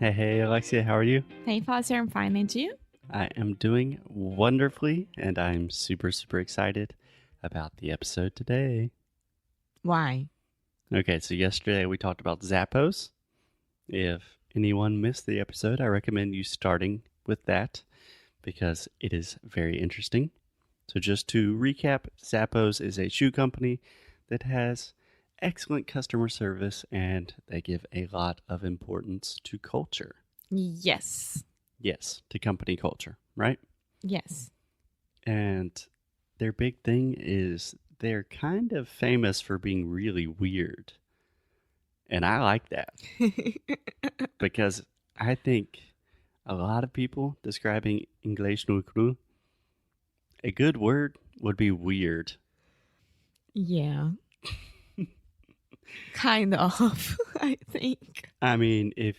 Hey, Alexia, how are you? Hey, Foster, I'm fine, and you? I am doing wonderfully, and I'm super, super excited about the episode today. Why? Okay, so yesterday we talked about Zappos. If anyone missed the episode, I recommend you starting with that because it is very interesting. So, just to recap, Zappos is a shoe company that has excellent customer service and they give a lot of importance to culture. Yes. Yes, to company culture, right? Yes. And their big thing is they're kind of famous for being really weird. And I like that because I think a lot of people describing Inglês no cru, a good word would be weird. Yeah. Kind of, I think. I mean, if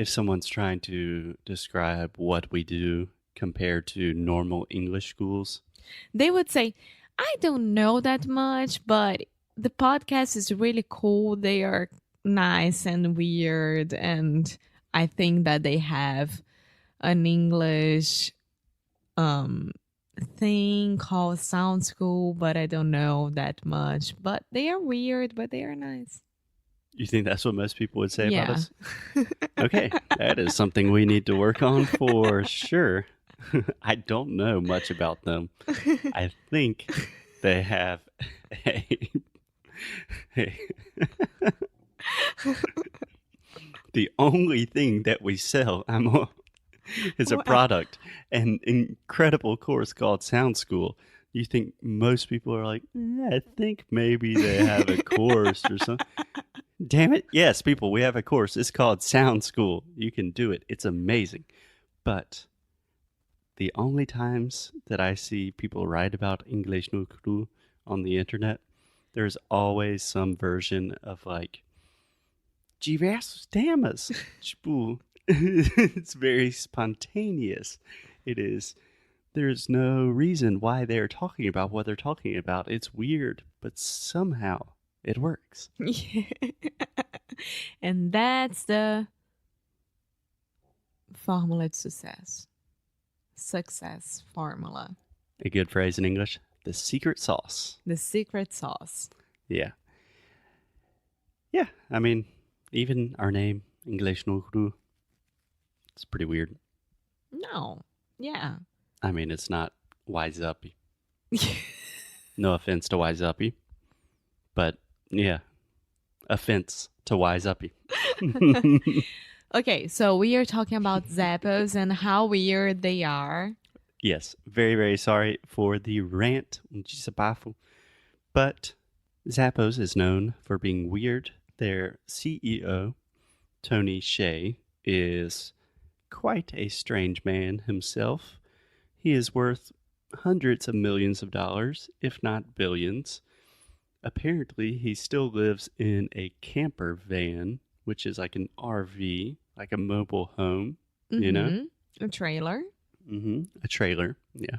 someone's trying to describe what we do compared to normal English schools, They would say, I don't know that much, but the podcast is really cool. They are nice and weird. And I think that they have an English um thing called Sound School, but I don't know that much. But they are weird, but they are nice. you think that's what most people would say about Yeah. us? Okay, that is something we need to work on for sure. I don't know much about them. I think they have a, a the only thing that we sell is a What? product, an incredible course called Sound School. You think most people are like, I think maybe they have a course or something. Damn it. Yes, people, we have a course. It's called Sound School. You can do it. It's amazing. But the only times that I see people write about English no cru on the internet, there's always some version of like diversos temas. Tipo, it's very spontaneous. It is. There's no reason why they're talking about what they're talking about. It's weird, but somehow it works. And that's the formula to success. Success formula. A good phrase in English, the secret sauce. The secret sauce. Yeah. Yeah, I mean, even our name, English no cru, it's pretty weird. No. Yeah. I mean, it's not wise uppy. No offense to wise uppy, but yeah, offense to wise uppy. Okay, so we are talking about Zappos and how weird they are. Yes, very, very sorry for the rant, but Zappos is known for being weird. Their CEO, Tony Hsieh, is quite a strange man himself. He is worth hundreds of millions of dollars, if not billions. Apparently, he still lives in a camper van, which is like an RV, like a mobile home, you know? Mm-hmm. A trailer. A trailer, yeah.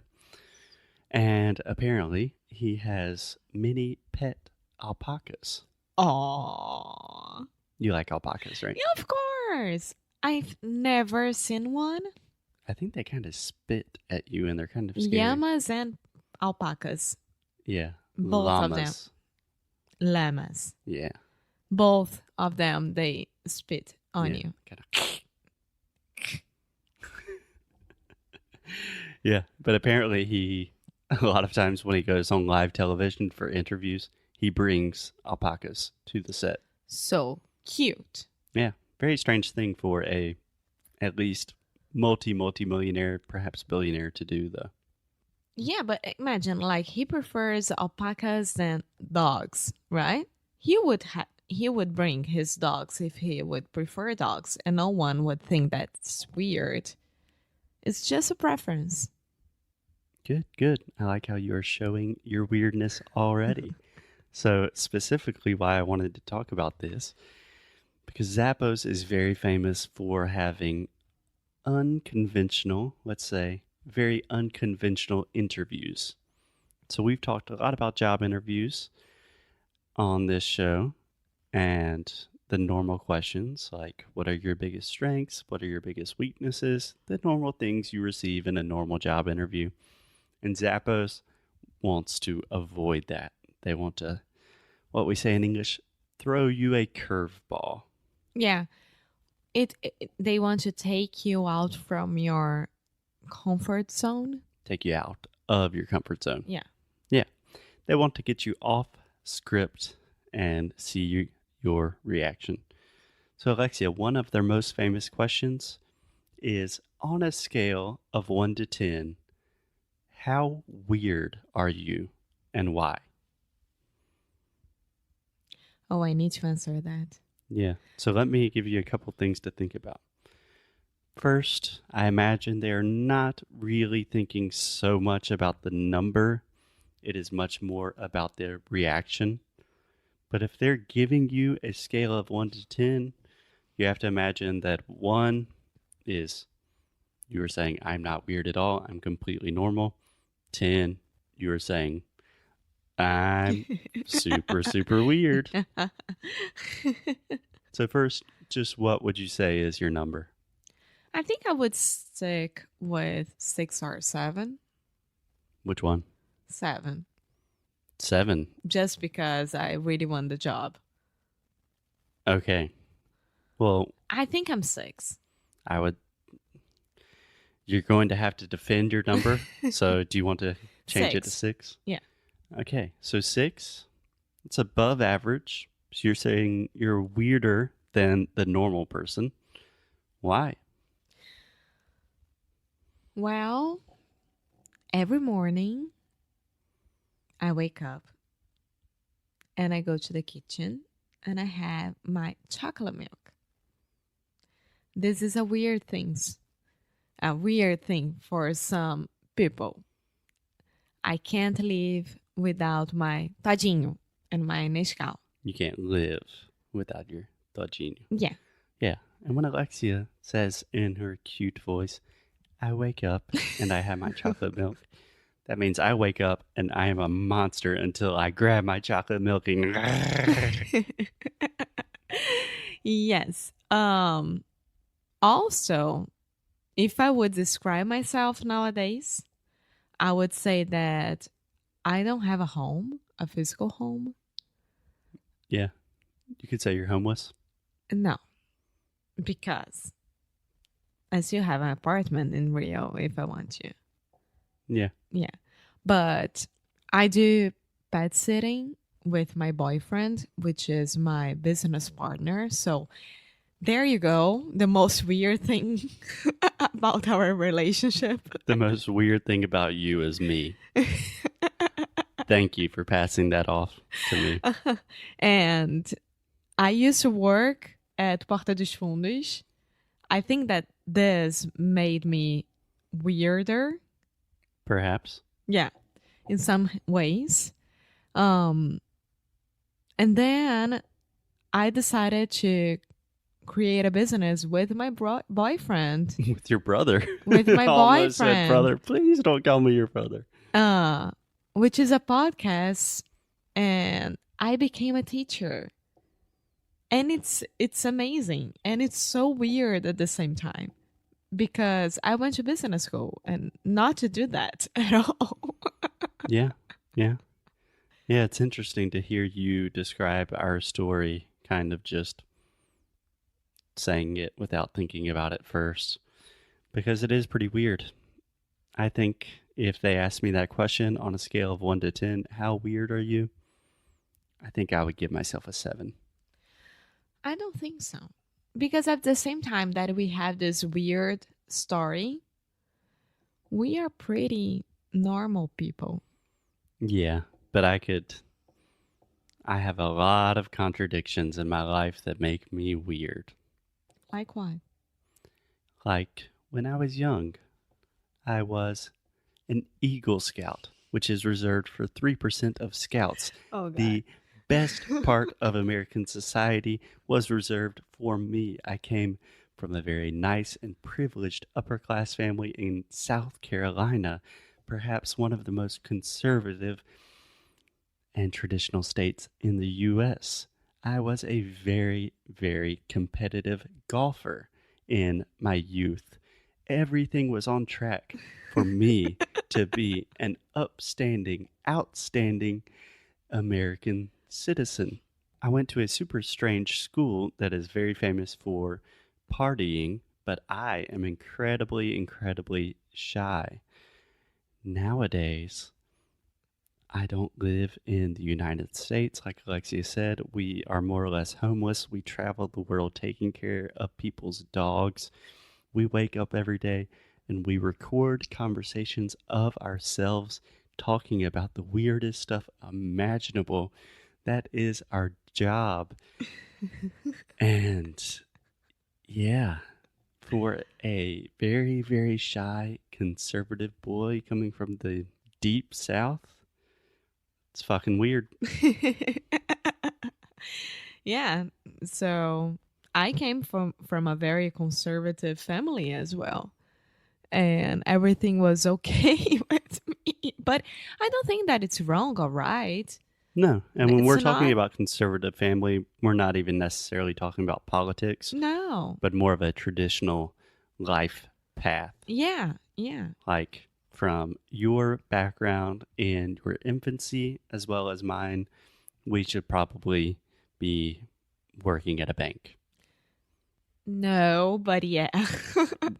And apparently, he has many pet alpacas. Aww. You like alpacas, right? Yeah, of course. I've never seen one. I think they kind of spit at you and they're kind of scary. Llamas and alpacas. Yeah. Both Llamas. of them. Llamas. Yeah. Both of them, they spit on you. Yeah, but apparently he, a lot of times when he goes on live television for interviews, he brings alpacas to the set. So cute. Yeah, very strange thing for a at least multi-millionaire, perhaps billionaire to do, though. Yeah, but imagine, like, he prefers alpacas than dogs, right? He would bring his dogs if he would prefer dogs, and no one would think that's weird. It's just a preference. Good, good. I like how you're showing your weirdness already. So, specifically, why I wanted to talk about this, because Zappos is very famous for having unconventional, let's say, very unconventional interviews. So, we've talked a lot about job interviews on this show, and the normal questions like what are your biggest strengths? What are your biggest weaknesses? The normal things you receive in a normal job interview. And Zappos wants to avoid that. They want to, what we say in English, throw you a curveball. Yeah. They want to take you out from your comfort zone. Take you out of your comfort zone. Yeah. Yeah. They want to get you off script and see your reaction. So, Alexia, one of their most famous questions is on a scale of 1 to 10, how weird are you and why? Oh, I need to answer that. Yeah. So let me give you a couple things to think about. First, I imagine they're not really thinking so much about the number. It is much more about their reaction. But if they're giving you a scale of 1 to 10, you have to imagine that 1 is you are saying, I'm not weird at all. I'm completely normal. 10, you are saying, I'm super, super weird. So first, just what would you say is your number? I think I would stick with 6 or 7. Which one? 7. 7. Just because I really want the job. Okay. Well, I think I'm 6. You're going to have to defend your number. So do you want to change it to 6. 6? Yeah. Okay. So 6, it's above average. So you're saying you're weirder than the normal person. Why? Well, every morning I wake up and I go to the kitchen and I have my chocolate milk. This is a weird thing for some people. I can't live without my todinho and my Nescau. You can't live without your todinho. Yeah. Yeah. And when Alexia says in her cute voice, I wake up and I have my chocolate milk, that means I wake up and I am a monster until I grab my chocolate milk and Yes. Also, if I would describe myself nowadays, I would say that I don't have a home, a physical home. Yeah. You could say you're homeless. No, because I still have an apartment in Rio if I want to. Yeah. Yeah. But I do pet sitting with my boyfriend, which is my business partner. So there you go. The most weird thing about our relationship. The most weird thing about you is me. Thank you for passing that off to me. And I used to work at Porta dos Fundos. I think that this made me weirder. Perhaps. Yeah, in some ways. And then I decided to create a business with my boyfriend. With your brother. With my Almost said boyfriend. brother. Please don't call me your brother. Which is a podcast, and I became a teacher. And it's amazing, and it's so weird at the same time because I went to business school and not to do that at all. Yeah. Yeah. Yeah, it's interesting to hear you describe our story kind of just saying it without thinking about it first, because it is pretty weird. I think if they asked me that question on a scale of 1 to 10, how weird are you? I think I would give myself a 7. I don't think so. Because at the same time that we have this weird story, we are pretty normal people. Yeah, but I have a lot of contradictions in my life that make me weird. Like what? Like when I was young, I was an Eagle Scout, which is reserved for 3% of scouts. Oh, God. The best part of American society was reserved for me. I came from a very nice and privileged upper class family in South Carolina, perhaps one of the most conservative and traditional states in the U.S. I was a very, very competitive golfer in my youth. Everything was on track for me to be an upstanding, outstanding American citizen. I went to a super strange school that is very famous for partying, but I am incredibly, incredibly shy. Nowadays, I don't live in the United States. Like Alexia said, we are more or less homeless. We travel the world taking care of people's dogs. We wake up every day and we record conversations of ourselves talking about the weirdest stuff imaginable. That is our job. And yeah, for a very, very shy conservative boy coming from the deep South, it's fucking weird. Yeah. So I came from a very conservative family as well. And everything was okay with me. But I don't think that it's wrong or right. No. And when It's we're talking not. about conservative family, we're not even necessarily talking about politics, No. but more of a traditional life path. Yeah. Yeah. Like from your background in your infancy as well as mine, we should probably be working at a bank. No, but yeah.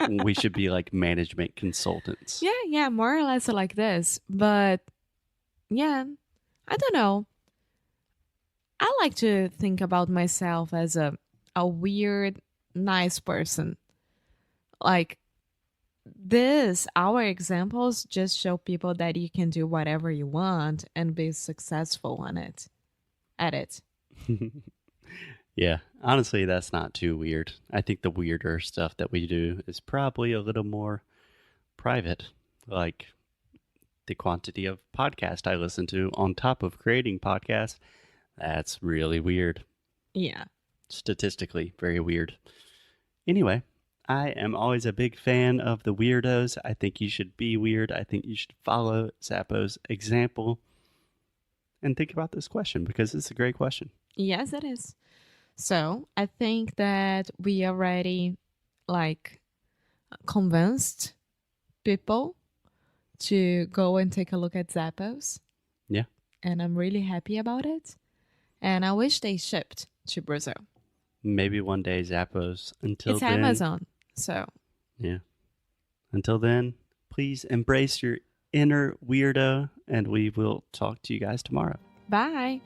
We should be like management consultants. Yeah, more or less like this. But yeah, I don't know. I like to think about myself as a weird, nice person. Like our examples just show people that you can do whatever you want and be successful on it. At it. Yeah, honestly, that's not too weird. I think the weirder stuff that we do is probably a little more private, like the quantity of podcast I listen to on top of creating podcasts. That's really weird. Yeah. Statistically, very weird. Anyway, I am always a big fan of the weirdos. I think you should be weird. I think you should follow Zappo's example and think about this question because it's a great question. Yes, it is. So I think that we already like convinced people to go and take a look at Zappos. Yeah. And I'm really happy about it. And I wish they shipped to Brazil. Maybe one day Zappos. Until it's then, Amazon. So yeah. Until then, please embrace your inner weirdo, and we will talk to you guys tomorrow. bye.